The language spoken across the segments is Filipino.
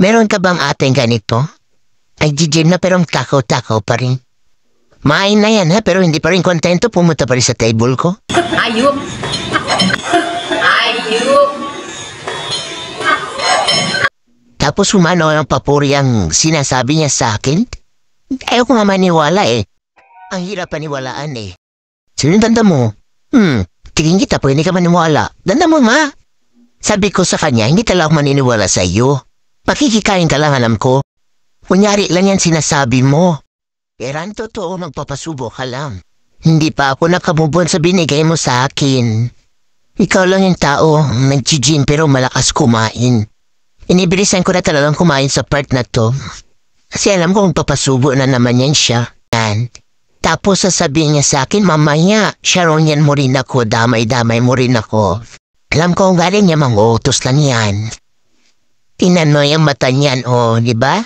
Meron ka bang ating ganito? Ay, gym na pero takaw-takaw pa rin. Main na yan ha, pero hindi pa rin kontento pumunta pa rin sa table ko. Ayup! Ayup! Tapos humano ang papuri ang sinasabi niya sa akin. Ayaw ko nga maniwala eh. Ang hirap paniwalaan eh. Sino yung tanda mo? Tingin kita po hindi ka maniwala. Tanda mo nga. Sabi ko sa kanya, hindi talaga ako maniniwala sa iyo. Makikikain ka lang alam ko. Kunyari lang yan sinasabi mo. Eran totoo magpapasubo ka lang. Hindi pa ako nakamubon sa binigay mo sa akin. Ikaw lang yung tao, nag-gym pero malakas kumain. Inibilisan ko na talagang kumain sa part na to. Kasi alam ko kung papasubo na naman yan siya. Tapos sasabihin niya sa akin, mamaya, Sharonyan mo rin ako, damay-damay mo rin ako. Alam ko kung galing niya mang-utos lang yan. Tinan mo yung mata niyan, di ba?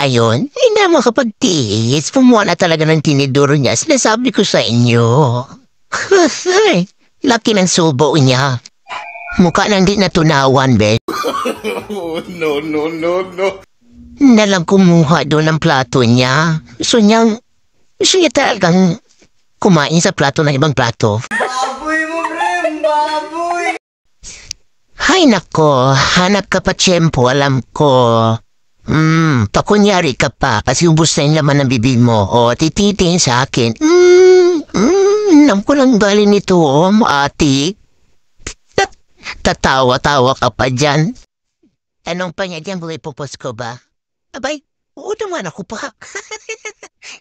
Ayun, hindi na makapagtiis. Pumuha na talaga ng tinidoro niya. Sinasabi ko sa inyo. Laki ng subo niya. Mukha nang di natunawan, be. No. Nalang kumuha doon ng plato niya. Gusto niya talagang kumain sa plato ng ibang plato. Baboy mo, pre! Baboy! Hay nako, hanap ka pa tiyempo, alam ko. Pakunyari ka pa kasi ubos na yung laman ng bibig mo. O, tititingin sa akin. Alam ko lang galing nito, ati. Tatawa-tawa ka pa dyan. Anong pa niya dyan, buhay pupos ko ba? Abay, oo naman ako pa.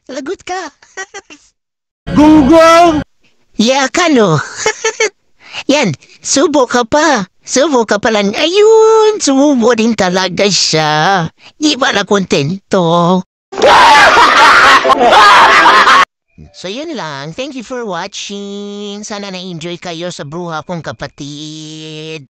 Lagot ka. Gunggong! Yeah, kano? Yan, subo ka pa. Subo ka pala. Ayun, subo din talaga siya. Di ba na kontento? So yun lang. Thank you for watching. Sana na-enjoy kayo sa bruha kong kapatid.